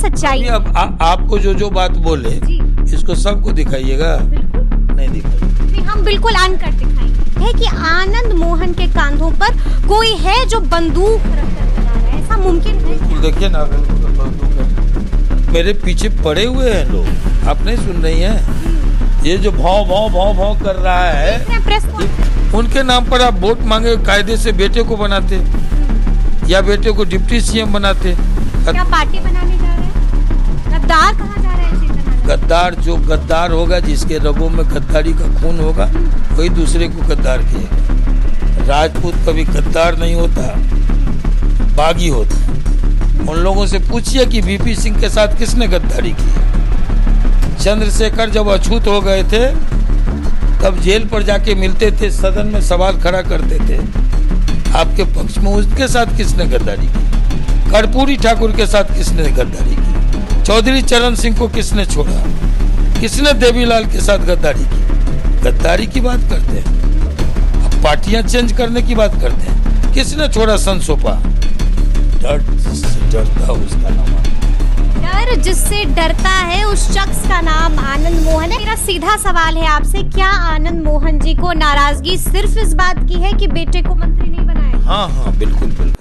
सच्चाई है? अब आपको जो बात बोले इसको सबको दिखाइएगा। नहीं दिखाइए। नहीं, हम बिल्कुल अनकट दिखाएंगे। है कि आनंद मोहन के कांधों पर कोई है जो बंदूक रखकर चला रहा है, ऐसा मुमकिन है? बिल्कुल, देखिए ना, बंदूक है। मेरे पीछे पड़े हुए हैं लोग, आप नहीं सुन रही हैं? ये जो भाव भाव भाव भाव कर रहा है, उनके नाम पर आप वोट मांगे, कायदे से बेटे को बनाते या बेटे को डिप्टी सीएम बनाते। क्या पार्टी बनाने जा रहे हैं? गद्दार कहा जा रहा है चेतन? गद्दार जो गद्दार होगा, जिसके रगों में गद्दारी का खून होगा, वही दूसरे को गद्दार किएगा। राजपूत कभी गद्दार नहीं होता, बागी होता। उन लोगों से पूछिए कि वीपी सिंह के साथ किसने गद्दारी की। चंद्रशेखर जब अछूत हो गए थे तब जेल पर जाके मिलते थे, सदन में सवाल खड़ा करते थे, आपके पक्ष में उसके साथ किसने गद्दारी की? कर्पूरी ठाकुर के साथ किसने गद्दारी की? चौधरी चरण सिंह को किसने छोड़ा? किसने देवीलाल के साथ गद्दारी की? गद्दारी की बात करते हैं, अब पार्टियां चेंज करने की बात करते हैं। किसने छोड़ा संसोपा? डरता उसका नाम, डर जिससे डरता है उस शख्स का नाम आनंद मोहन है। मेरा सीधा सवाल है आपसे, क्या आनंद मोहन जी को नाराजगी सिर्फ इस बात की है कि बेटे को मंत्री नहीं बनाया? हाँ, बिल्कुल बिल्कुल।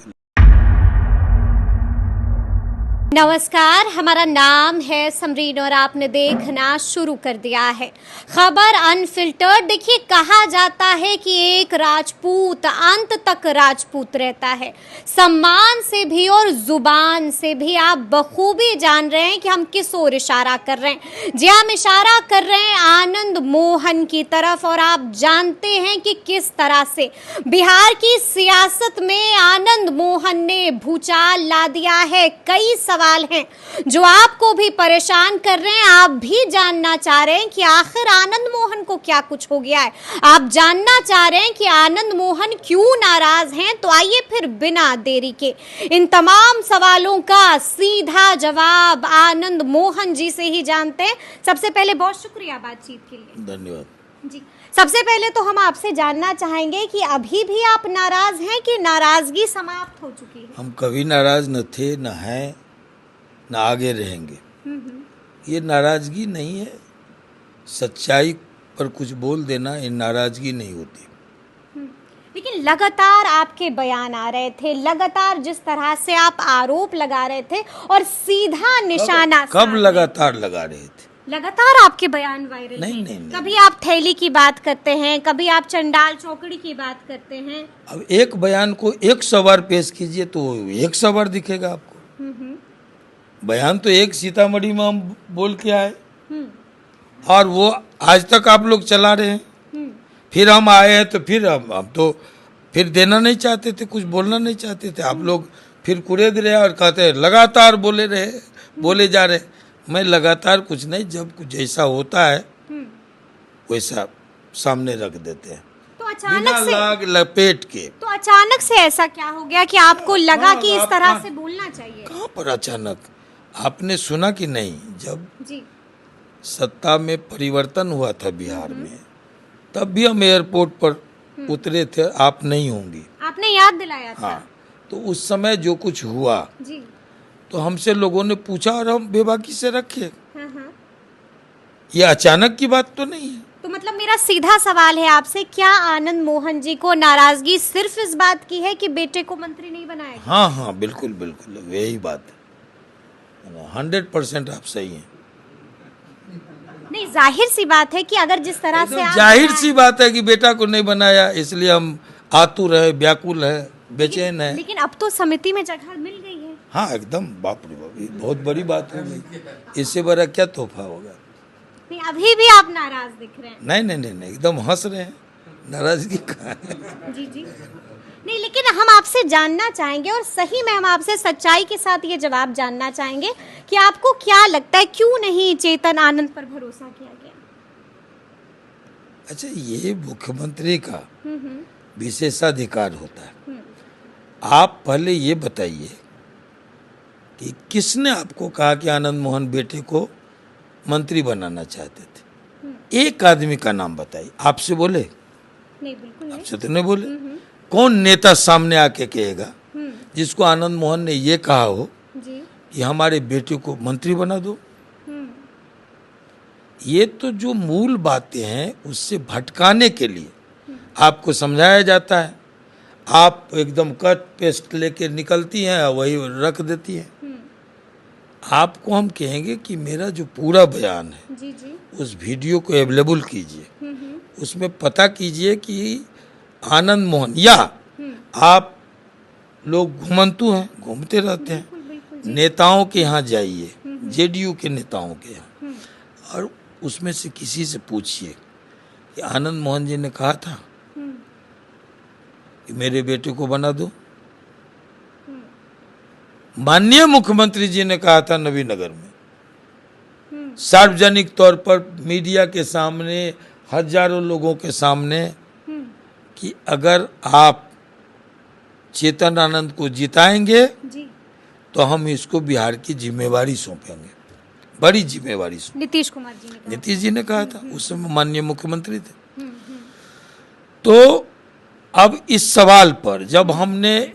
नमस्कार, हमारा नाम है समरीन और आपने देखना शुरू कर दिया है खबर अनफिल्टर्ड। देखिए, कहा जाता है कि एक राजपूत अंत तक राजपूत रहता है, सम्मान से भी और जुबान से भी। आप बखूबी जान रहे हैं कि हम किस ओर इशारा कर रहे हैं। जी, हम इशारा कर रहे हैं आनंद मोहन की तरफ। और आप जानते हैं कि किस तरह से बिहार की सियासत में आनंद मोहन ने भूचाल ला दिया है। कई सवाल हैं जो आपको भी परेशान कर रहे हैं। आप भी जानना चाह रहे हैं कि आखिर आनंद मोहन को क्या कुछ हो गया है। आप जानना चाह रहे हैं कि आनंद मोहन क्यों नाराज हैं। तो आइए फिर बिना देरी के इन तमाम सवालों का सीधा जवाब आनंद मोहन जी से ही जानते हैं। सबसे पहले बहुत शुक्रिया बातचीत के लिए। धन्यवाद जी, सबसे पहले तो हम आपसे जानना चाहेंगे कि अभी भी आप नाराज हैं कि नाराजगी समाप्त हो चुकी है? हम कभी नाराज न थे, न हैं, न आगे रहेंगे। ये नाराजगी नहीं है। सच्चाई पर कुछ बोल देना ये नाराजगी नहीं होती। लेकिन लगातार आपके बयान आ रहे थे, लगातार जिस तरह से आप आरोप लगा रहे थे और सीधा निशाना कब लगातार लगा रहे थे? लगातार आपके बयान वायरल नहीं। कभी आप थैली की बात करते हैं, कभी आप चंडाल चौकड़ी की बात करते हैं। अब एक बयान को 100 बार पेश कीजिए तो 100 बार दिखेगा आपको। बयान तो एक सीतामढ़ी में हम बोल के आए और वो आज तक आप लोग चला रहे हैं। फिर हम आए हैं तो फिर हम तो फिर देना नहीं चाहते थे, कुछ बोलना नहीं चाहते थे। आप लोग फिर कुरेद रहे और कहते हैं लगातार बोले जा रहे। मैं लगातार कुछ नहीं, जब कुछ जैसा होता है वैसा सामने रख देते हैं। तो अचानक से लाग लपेट के। तो अचानक से ऐसा क्या हो गया कि आपको लगा कि इस तरह से बोलना चाहिए? कहाँ पर अचानक? आपने सुना कि नहीं, जब जी सत्ता में परिवर्तन हुआ था बिहार में, तब भी हम एयरपोर्ट पर उतरे थे, आप नहीं होंगी। आपने याद दिलाया था। हाँ, तो उस समय जो कुछ हुआ जी। तो हमसे लोगों ने पूछा और हम बेबाकी से रखे। हाँ। ये अचानक की बात तो नहीं है। तो मतलब मेरा सीधा सवाल है आपसे, क्या आनंद मोहन जी को नाराजगी सिर्फ इस बात की है कि बेटे को मंत्री नहीं बनाया? हाँ, बिल्कुल यही बात है। 100% आप सही हैं। नहीं, जाहिर सी बात है कि अगर जिस तरह से आप जाहिर सी बात है कि बेटा को नहीं बनाया, इसलिए हम आतुर है, व्याकुल है, बेचैन है। लेकिन अब तो समिति में जगह मिल गई है। हाँ, एकदम। बाप रे बाप, ये बहुत बड़ी बात हो गई। इससे बड़ा क्या तोहफा होगा? नहीं, अभी भी आप नाराज दिख रहे हैं। नहीं, एकदम हंस रहे हैं। नाराजगी कहाँ है? जी। नहीं, लेकिन हम आपसे जानना चाहेंगे और सही में हम आपसे सच्चाई के साथ ये जवाब जानना चाहेंगे कि आपको क्या लगता है, क्यों नहीं चेतन आनंद पर भरोसा किया गया? अच्छा, ये मुख्यमंत्री का विशेषाधिकार होता है। आप पहले ये बताइए कि किसने आपको कहा कि आनंद मोहन बेटे को मंत्री बनाना चाहते थे? एक आदमी का नाम बताइए। आपसे बोले? नहीं, बिल्कुल नहीं। आपसे तो नहीं बोले। कौन नेता सामने आके कहेगा जिसको आनंद मोहन ने ये कहा हो जी कि हमारे बेटे को मंत्री बना दो। ये तो जो मूल बातें हैं उससे भटकाने के लिए आपको समझाया जाता है, आप एकदम कट पेस्ट लेके निकलती हैं और वही रख देती हैं। आपको हम कहेंगे कि मेरा जो पूरा बयान है जी जी। उस वीडियो को अवेलेबल कीजिए, उसमें पता कीजिए कि आनंद मोहन या आप लोग घुमंतु हैं, घूमते रहते हैं, नेताओं के यहाँ जाइए, जेडीयू के नेताओं के यहाँ, और उसमें से किसी से पूछिए कि आनंद मोहन जी ने कहा था कि मेरे बेटे को बना दो। माननीय मुख्यमंत्री जी ने कहा था नवीनगर में सार्वजनिक तौर पर मीडिया के सामने, हजारों लोगों के सामने, कि अगर आप चेतन आनंद को जिताएंगे जी। तो हम इसको बिहार की जिम्मेवारी सौंपेंगे, बड़ी जिम्मेवारी सौंपेंगे। नीतीश कुमार जी ने कहा। नीतीश जी ने कहा था, उस समय माननीय मुख्यमंत्री थे। तो अब इस सवाल पर जब हमने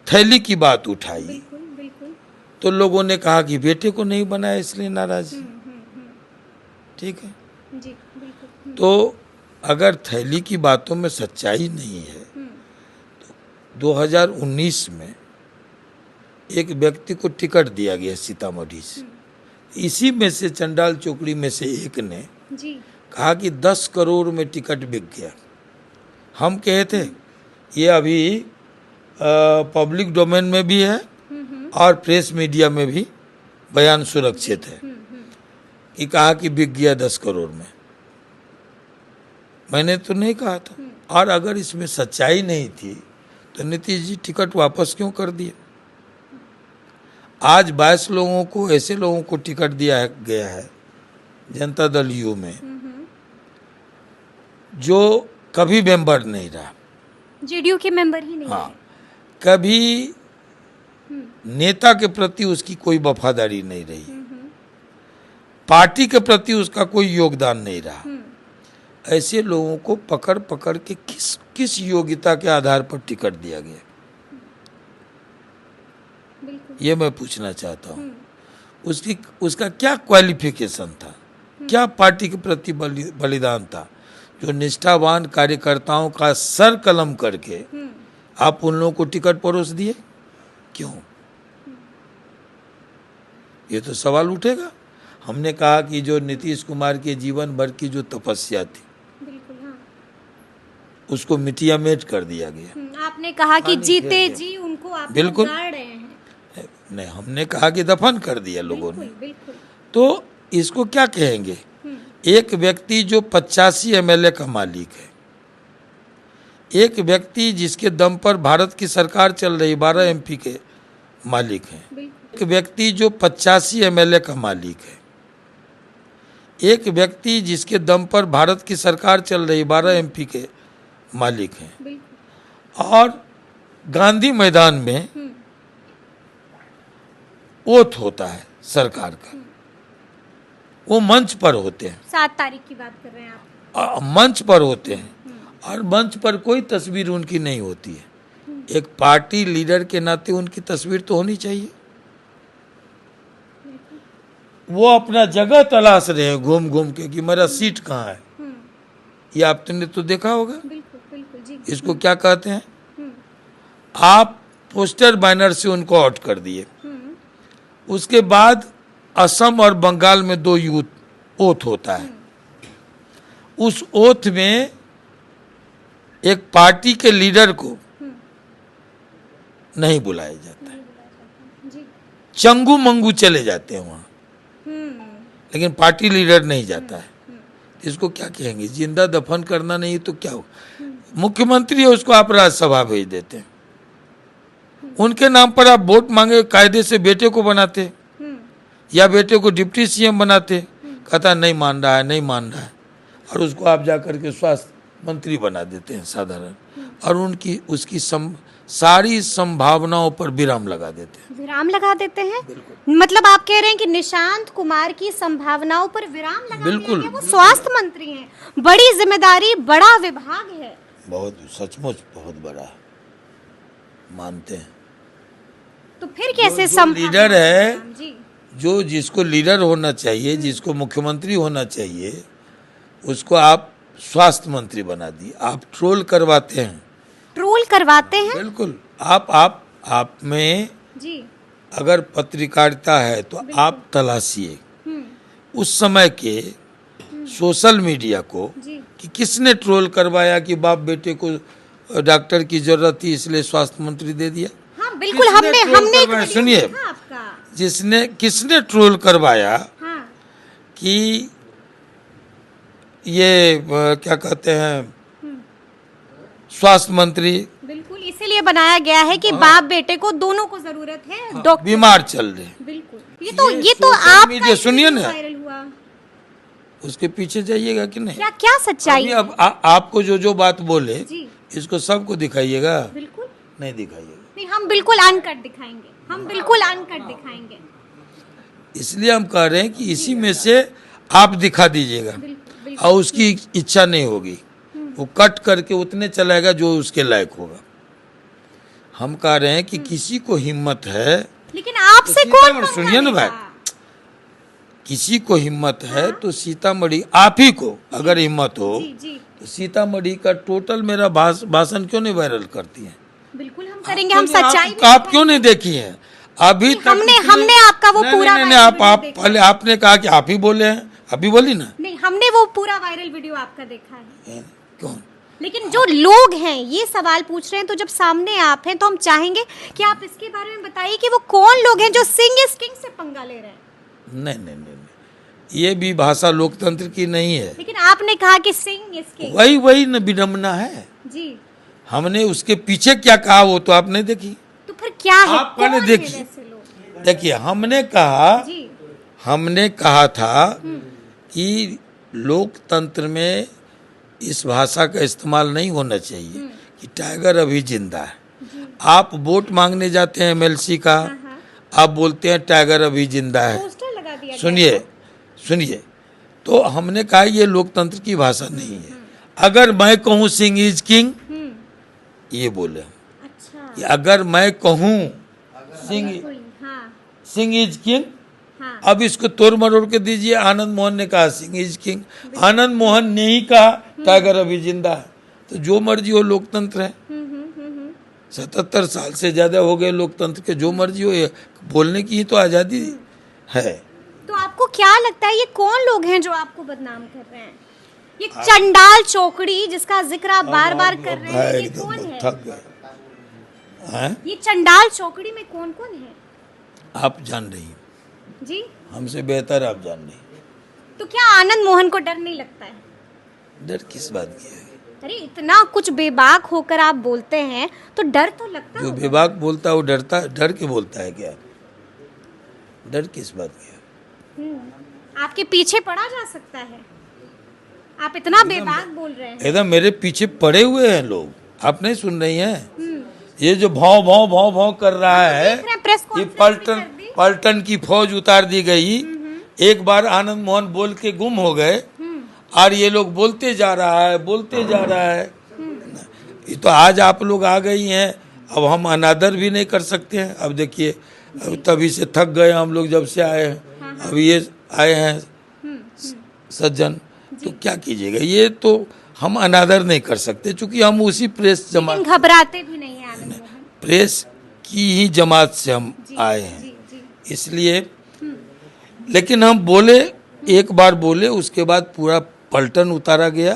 थैली की बात उठाई बिल्कुल बिल्कुल। तो लोगों ने कहा कि बेटे को नहीं बनाया इसलिए नाराज। ठीक है, जी बिल्कुल। तो अगर थैली की बातों में सच्चाई नहीं है तो 2019 में एक व्यक्ति को टिकट दिया गया सीतामढ़ी से, इसी में से चंडाल चौकड़ी में से एक ने जी कहा कि 10 करोड़ में टिकट बिक गया। हम कहे थे ये अभी पब्लिक डोमेन में भी है और प्रेस मीडिया में भी बयान सुरक्षित है कि कहा कि बिक गया 10 करोड़ में। मैंने तो नहीं कहा था। और अगर इसमें सच्चाई नहीं थी तो नीतीश जी टिकट वापस क्यों कर दिए? आज 22 लोगों को, ऐसे लोगों को टिकट दिया गया है जनता दल यू में जो कभी मेंबर नहीं रहा, जेडीयू के मेंबर ही नहीं हाँ, है। कभी नेता के प्रति उसकी कोई वफादारी नहीं रही, पार्टी के प्रति उसका कोई योगदान नहीं रहा। ऐसे लोगों को पकड़ पकड़ के किस योग्यता के आधार पर टिकट दिया गया, ये मैं पूछना चाहता हूँ। उसका क्या क्वालिफिकेशन था, क्या पार्टी के प्रति बलिदान था, जो निष्ठावान कार्यकर्ताओं का सर कलम करके आप उन लोगों को टिकट परोस दिए? क्यों? ये तो सवाल उठेगा। हमने कहा कि जो नीतीश कुमार के जीवन भर की जो तपस्या थी उसको मिटिया मेट कर दिया गया। आपने कहा कि जीते जी उनको आप बिल्कुल गाड़ रहे हैं। नहीं, हमने कहा कि दफन कर दिया लोगों ने। बिल्कुल। तो इसको क्या कहेंगे? एक व्यक्ति जो 85 एमएलए का मालिक है, एक व्यक्ति जिसके दम पर भारत की सरकार चल रही, 12 एमपी के मालिक हैं, एक व्यक्ति जो 85 एमएलए का मालिक है, एक व्यक्ति जिसके दम पर भारत की सरकार चल रही, 12 एमपी के मालिक हैं, और गांधी मैदान में ओथ होता है सरकार का, वो मंच पर होते हैं। 7 तारीख की बात कर रहे हैं आप? मंच पर होते हैं और मंच पर कोई तस्वीर उनकी नहीं होती है। एक पार्टी लीडर के नाते उनकी तस्वीर तो होनी चाहिए। वो अपना जगह तलाश रहे हैं घूम घूम के कि मेरा सीट कहाँ है। ये आपने तो देखा होगा। बिल्कुल जी। इसको क्या कहते हैं? आप पोस्टर बैनर से उनको आउट कर दिए। उसके बाद असम और बंगाल में 2 यूथ ओथ होता है। उस ओथ में एक पार्टी के लीडर को नहीं बुलाया जाता है। चंगू मंगू चले जाते हैं वहाँ, लेकिन पार्टी लीडर नहीं जाता है। इसको क्या कहेंगे? जिंदा दफन करना नहीं तो क्या होगा? मुख्यमंत्री है, उसको आप राज्यसभा भेज देते हैं। उनके नाम पर आप वोट मांगे, कायदे से बेटे को बनाते या बेटे को डिप्टी सीएम बनाते। कहता नहीं मान रहा है, नहीं मान रहा है, और उसको आप जाकर के स्वास्थ्य मंत्री बना देते हैं साधारण, और उसकी सारी संभावनाओं पर विराम लगा देते हैं। विराम लगा देते हैं? मतलब आप कह रहे हैं कि निशांत कुमार की संभावनाओं पर विराम लगा बिल्कुल। दिया गया? वो स्वास्थ्य मंत्री हैं, बड़ी जिम्मेदारी, बड़ा विभाग है। बहुत, सचमुच बहुत बड़ा, मानते हैं। तो फिर कैसे जो संभव लीडर है, जी जो जिसको लीडर होना चाहिए, जिसको मुख्यमंत्री होना चाहिए, उसको आप स्वास्थ्य मंत्री बना दिए। आप ट्रोल करवाते हैं। ट्रोल करवाते हैं बिल्कुल। आप में जी अगर पत्रकारिता है तो आप तलाशिए उस समय के सोशल मीडिया को जी कि किसने ट्रोल करवाया कि बाप बेटे को डॉक्टर की जरूरत थी इसलिए स्वास्थ्य मंत्री दे दिया। हाँ बिल्कुल किसने हमने ट्रोल हमने एक करवाया? वीडियो सुनिए, देखा आपका। किसने ट्रोल करवाया हाँ कि ये क्या कहते हैं स्वास्थ्य मंत्री बिल्कुल इसीलिए बनाया गया है कि बाप बेटे को दोनों को जरूरत है डॉक्टर। बीमार चल रहे हैं। बिल्कुल ये ये तो सोशल आपका मीडिया, सुनिए ना। वायरल हुआ। उसके पीछे जाइएगा कि नहीं? क्या क्या सच्चाई अभी है? अब आपको जो बात बोले जी इसको सबको दिखाइएगा? बिल्कुल नहीं दिखाइएगा। नहीं, हम बिल्कुल अनकट दिखाएंगे, हम बिल्कुल अनकट दिखाएंगे। इसलिए हम कह रहे हैं कि इसी में से आप दिखा दीजिएगा बिल्कुल बिल्कुल और उसकी इच्छा नहीं होगी, वो कट करके उतने चलाएगा जो उसके लायक होगा। हम कह रहे हैं कि किसी को हिम्मत है, लेकिन आपसे तो कौन सीतामढ़ी- सुनिए ना भाई, किसी को हिम्मत है तो सीतामढ़ी आप ही को अगर हिम्मत हो जी जी तो सीतामढ़ी का टोटल मेरा भाषण क्यों नहीं वायरल करती है? बिल्कुल हम करेंगे, हम सच्चाई आप क्यों नहीं देखी है अभी तक? हमने आपका वो नहीं, पूरा नहीं, नहीं, वायरल आप वीडियो पहले आपने कहा कि आप ही बोले हैं, अभी बोली ना। नहीं, हमने वो पूरा वायरल वीडियो आपका देखा है। कौन? लेकिन जो लोग हैं ये सवाल पूछ रहे हैं, तो जब सामने आप हैं तो हम चाहेंगे कि आप इसके बारे में बताइए कि वो कौन लोग हैं जो सिंह इज किंग से पंगा ले रहे हैं। नहीं, ये भी भाषा लोकतंत्र की नहीं है। लेकिन आपने कहा कि सिंह इज किंग। वही न विडम्बना है। जी हमने उसके पीछे क्या कहा वो तो आपने देखी। तो फिर क्या है? आप पहले कौन है देखिए। वैसे लोग? देखिए जी हमने कहा था कि लोकतंत्र में इस भाषा का इस्तेमाल नहीं होना चाहिए कि टाइगर अभी जिंदा है। आप वोट मांगने जाते हैं एमएलसी का, आप बोलते हैं टाइगर अभी जिंदा है। पोस्टर लगा दिया सुनिए, तो हमने कहा ये लोकतंत्र की भाषा नहीं है। अगर मैं कहूँ सिंह इज किंग, ये बोले अच्छा कि अगर मैं कहूँ हाँ सिंह इज किंग, हाँ अब इसको तोड़ मरोड़ के दीजिए। आनंद मोहन ने कहा सिंह इज किंग, आनंद मोहन ने ही कहा टाइगर अभी जिंदा है। तो जो मर्जी हो, लोकतंत्र है। 77 साल से ज्यादा हो गए लोकतंत्र के, जो मर्जी हो, ये बोलने की ही तो आजादी है। तो आपको क्या लगता है ये कौन लोग हैं जो आपको बदनाम कर रहे हैं? ये चंडाल चौकड़ी जिसका जिक्र आप बार बार कर रहे हैं, ये एकदम कौन है? थक गए हैं? ये चंडाल चौकड़ी में कौन कौन है? आप जान रही हैं, जी हमसे बेहतर आप जान रही हैं। तो क्या आनंद मोहन को डर नहीं लगता है? डर किस बात की है? अरे इतना कुछ बेबाक होकर आप बोलते हैं तो डर तो लगता जो होगा। बेबाक बोलता है वो डर के बोलता है क्या? डर किस बात की है? आपके पीछे पड़ा जा सकता है, आप इतना बेबाक बोल रहे हैं। एकदम मेरे पीछे पड़े हुए हैं लोग, आप नहीं सुन रही हैं? ये जो भाव भाव भाव भाव कर रहा है, देख रहे हैं, प्रेस ये कॉन्फ्रेंस भी कर दी। पलटन की फौज उतार दी गई। एक बार आनंद मोहन बोल के गुम हो गए और ये लोग बोलते जा रहा है। ये तो आज आप लोग आ गई हैं, अब हम अनादर भी नहीं कर सकते हैं। अब देखिए, अब तभी से थक गए हम लोग जब से आए हैं। अब ये आए हैं सज्जन, तो क्या कीजिएगा? ये तो हम अनादर नहीं कर सकते, क्योंकि हम उसी प्रेस जमात, लेकिन घबराते भी नहीं है आनंद मोहन। प्रेस की ही जमात से हम आए हैं। जी इसलिए लेकिन हम बोले, एक बार बोले, उसके बाद पूरा पलटन उतारा गया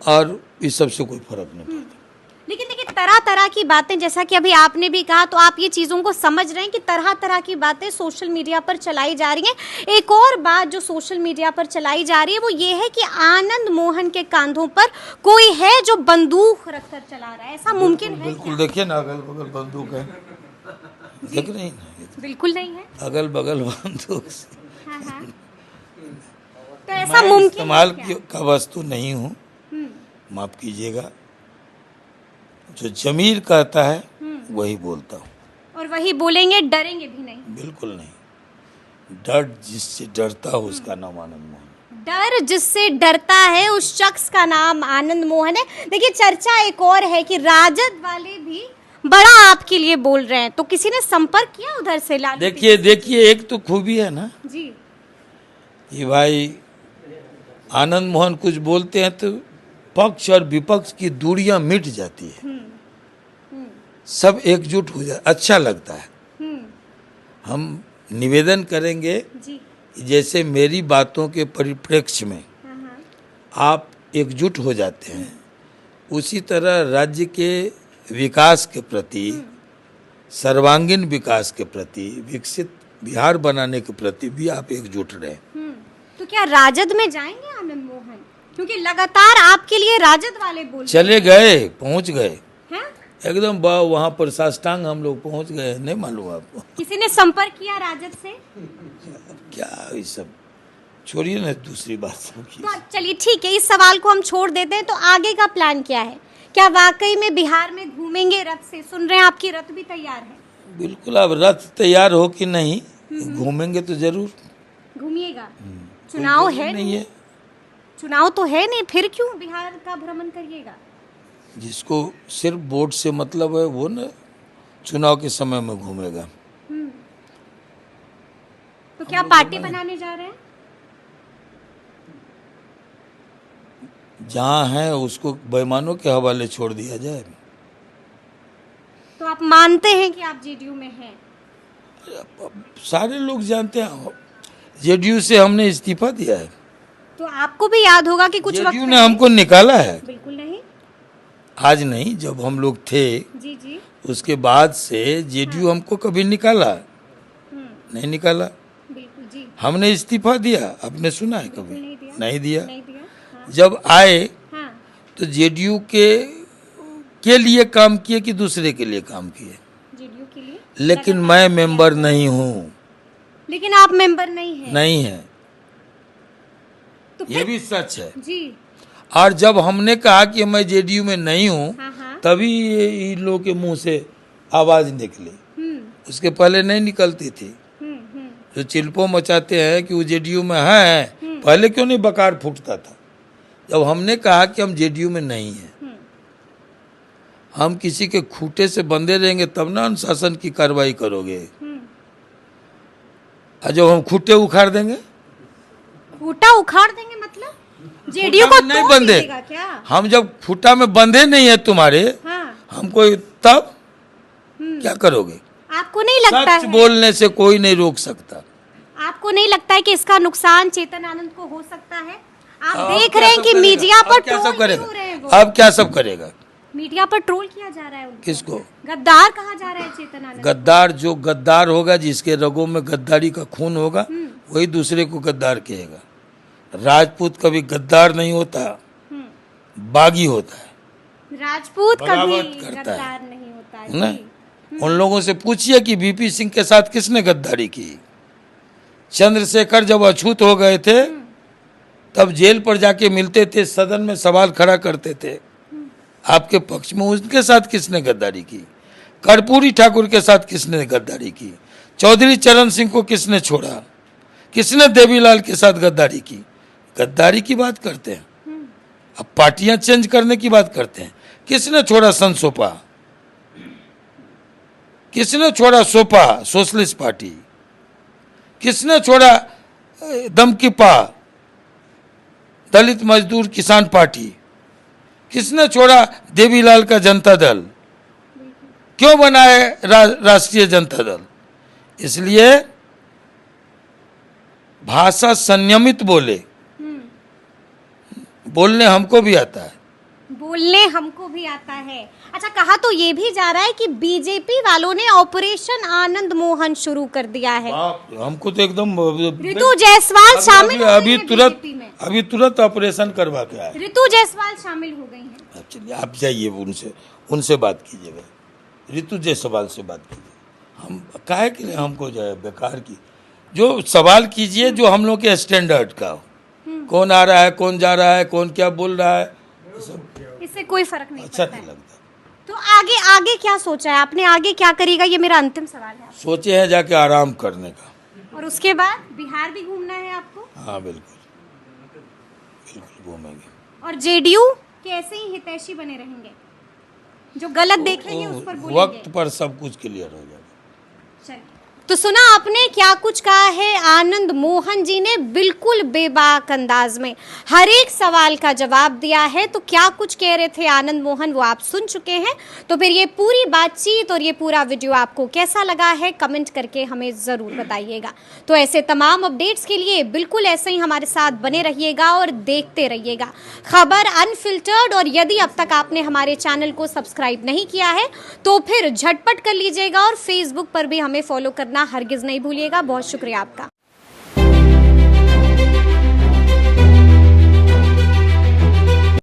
और इस सब से कोई फर्क नहीं पड़ता। लेकिन देखिए तरह तरह की बातें, जैसा कि अभी आपने भी कहा, तो आप ये चीज़ों को समझ रहे हैं कि तरह तरह की बातें सोशल मीडिया पर चलाई जा रही हैं। एक और बात जो सोशल मीडिया पर चलाई जा रही है वो ये है कि आनंद मोहन के कांधों पर कोई है जो बंदूक रखकर चला रहा है। ऐसा मुमकिन है? बिल्कुल, देखिए ना, अगल बगल बंदूक है, देख रही ना? बिल्कुल नहीं है। अगल बगल बंदूक से हाँ। तो ऐसा मैं मुमकिन इस्तेमाल है क्या? का वस्तु नहीं हूँ, माफ कीजिएगा। जो जमीर कहता है वही बोलता हूँ। और वही बोलेंगे, डरेंगे भी नहीं। बिल्कुल नहीं। डर जिससे डरता हो उसका नाम आनंद मोहन। डर जिससे डरता है उस शख्स का नाम आनंद मोहन है। देखिए चर्चा एक और है कि राजद वाले भी बड़ा आपके लिए बोल रहे हैं, तो किसी ने संपर्क किया उधर से? लालू देखिए एक तो खूबी है ना जी। कि भाई आनंद मोहन कुछ बोलते हैं तो पक्ष और विपक्ष की दूरियां मिट जाती है, सब एकजुट हो जाए, अच्छा लगता है। हम निवेदन करेंगे जी। कि जैसे मेरी बातों के परिप्रेक्ष्य में आप एकजुट हो जाते हैं, उसी तरह राज्य के विकास के प्रति, सर्वांगीण विकास के प्रति, विकसित बिहार बनाने के प्रति भी आप एकजुट रहें। तो क्या राजद में जाएंगे आनंद मोहन? क्योंकि लगातार आपके लिए राजद वाले बोल चले गए, पहुंच गए हैं? एकदम वहां पर साष्टांग हम लोग पहुंच गए। नहीं मालूम आपको? किसी ने संपर्क किया राजद से? क्या ये सब छोड़िए ना, दूसरी बात सब की। तो चलिए ठीक है, इस सवाल को हम छोड़ देते हैं। तो आगे का प्लान क्या है? क्या वाकई में बिहार में घूमेंगे रथ से? सुन रहे हैं आपकी रथ भी तैयार है। बिल्कुल, अब रथ तैयार हो कि नहीं, घूमेंगे तो जरूर। घूमिएगा? चुनाव है नहीं है, चुनाव तो है नहीं, फिर क्यों बिहार का भ्रमण करिएगा? जिसको सिर्फ वोट से मतलब है वो न चुनाव के समय में घूमेगा। तो क्या पार्टी बनाने जा रहे हैं? जहाँ है उसको बेईमानों के हवाले छोड़ दिया जाए। तो आप मानते हैं कि आप जेडीयू में हैं? सारे लोग जानते हैं, जेडीयू से हमने इस्तीफा दिया है। तो आपको भी याद होगा कि कुछ वक्त जेडीयू ने हमको निकाला है। बिल्कुल नहीं, आज नहीं, जब हम लोग थे जी जी, उसके बाद से जेडीयू हमको कभी निकाला नहीं, निकाला। बिल्कुल जी, हमने इस्तीफा दिया, आपने सुना है कभी? नहीं दिया, नहीं दिया। नहीं दिया। हाँ, जब आए हाँ, तो जेडीयू के लिए काम किए कि दूसरे के लिए काम किए, जेडीयू के लिए। लेकिन मैं मेंबर नहीं हूँ। लेकिन आप मेंबर नहीं हैं? नहीं है, तो ये भी सच है। जी, और जब हमने कहा कि मैं जेडीयू में नहीं हूँ, हाँ हाँ, तभी ये इन लोगों के मुंह से आवाज निकली, उसके पहले नहीं निकलती थी। जो चिल्पो मचाते हैं कि वो जेडीयू में है, पहले क्यों नहीं बकार फूटता था? जब हमने कहा कि हम जेडीयू में नहीं हैं, हम किसी के खूंटे से बंधे रहेंगे तब ना अनुशासन की कार्रवाई करोगे। और जब हम खूंटे उखाड़ देंगे, खूंटा उखाड़ देंगे मतलब जेडीयू को नहीं तोड़ बंधे, दीजिएगा क्या? हम जब खूंटा में बंधे नहीं है तुम्हारे, हाँ, हमको तब क्या करोगे? आपको नहीं लगता सच है, बोलने से कोई नहीं रोक सकता। आपको नहीं लगता है कि इसका नुकसान चेतन आनंद को हो सकता है? आप अब देख क्या रहे हैं सब कि करेगा? मीडिया पर अब क्या ट्रोल सब करेगा? हो रहे हैं वो। अब क्या सब करेगा? मीडिया पर ट्रोल किया जा रहा है उनको। किसको? गद्दार कहा जा रहा है चेतन आनंद। गद्दार, जो गद्दार होगा, जिसके रगों में गद्दारी का खून होगा, वही दूसरे को गद्दार कहेगा। राजपूत कभी गद्दार नहीं होता, बागी होता है, राजपूत कभी बगावत करता है। गद्दार नहीं होता है ना? जी। उन लोगों से पूछिए कि वीपी सिंह के साथ किसने गद्दारी की। चंद्रशेखर जब अछूत हो गए थे तब जेल पर जाके मिलते थे, सदन में सवाल खड़ा करते थे आपके पक्ष में, उनके साथ किसने गद्दारी की? कर्पूरी ठाकुर के साथ किसने गद्दारी की? चौधरी चरण सिंह को किसने छोड़ा? किसने देवीलाल के साथ गद्दारी की? गद्दारी की बात करते हैं, अब पार्टियां चेंज करने की बात करते हैं। किसने छोड़ा संसोपा? किसने छोड़ा सोपा, सोशलिस्ट पार्टी? किसने छोड़ा दमकीपा, दलित मजदूर किसान पार्टी? किसने छोड़ा देवीलाल का जनता दल? क्यों बनाए राष्ट्रीय जनता दल? इसलिए भाषा संयमित बोले, बोलने हमको भी आता है, बोलने हमको भी आता है। अच्छा, कहा तो ये भी जा रहा है कि बीजेपी वालों ने ऑपरेशन आनंद मोहन शुरू कर दिया है। हमको तो एकदम ऋतु जायसवाल शामिल हो अभी गई हैं तुरंत बीजेपी में। अभी तुरंत ऑपरेशन करवा के आए। ऋतु जायसवाल शामिल हो गई हैं। चलिए आप जाइए, उनसे बात कीजिएगा, ऋतु जायसवाल से बात कीजिए। हम काहे के लिए हमको जो है बेकार की, जो सवाल कीजिए जो हम लोग के स्टैंडर्ड का हो। कौन आ रहा है, कौन जा रहा है, कौन क्या बोल रहा है, इससे कोई फर्क नहीं अच्छा पड़ता नहीं है। लगता। तो आगे आगे क्या सोचा है आपने? आगे क्या करेगा, ये मेरा अंतिम सवाल है। सोचे हैं जाके आराम करने का। और उसके बाद बिहार भी घूमना है आपको? हाँ बिल्कुल, बिल्कुल घूमेंगे। और जेडीयू के ऐसे ही हितैषी बने रहेंगे? जो गलत देखेंगे उस पर बोलेंगे। वक्त पर सब कुछ क्लियर हो जाएगा। तो सुना आपने क्या कुछ कहा है आनंद मोहन जी ने, बिल्कुल बेबाक अंदाज में हर एक सवाल का जवाब दिया है। तो क्या कुछ कह रहे थे आनंद मोहन वो आप सुन चुके हैं। तो फिर ये पूरी बातचीत और ये पूरा वीडियो आपको कैसा लगा है कमेंट करके हमें ज़रूर बताइएगा। तो ऐसे तमाम अपडेट्स के लिए बिल्कुल ऐसे ही हमारे साथ बने रहिएगा और देखते रहिएगा खबर अनफिल्टर्ड। और यदि अब तक आपने हमारे चैनल को सब्सक्राइब नहीं किया है तो फिर झटपट कर लीजिएगा और फेसबुक पर भी हमें फॉलो करना हरगिज नहीं भूलिएगा। बहुत शुक्रिया आपका।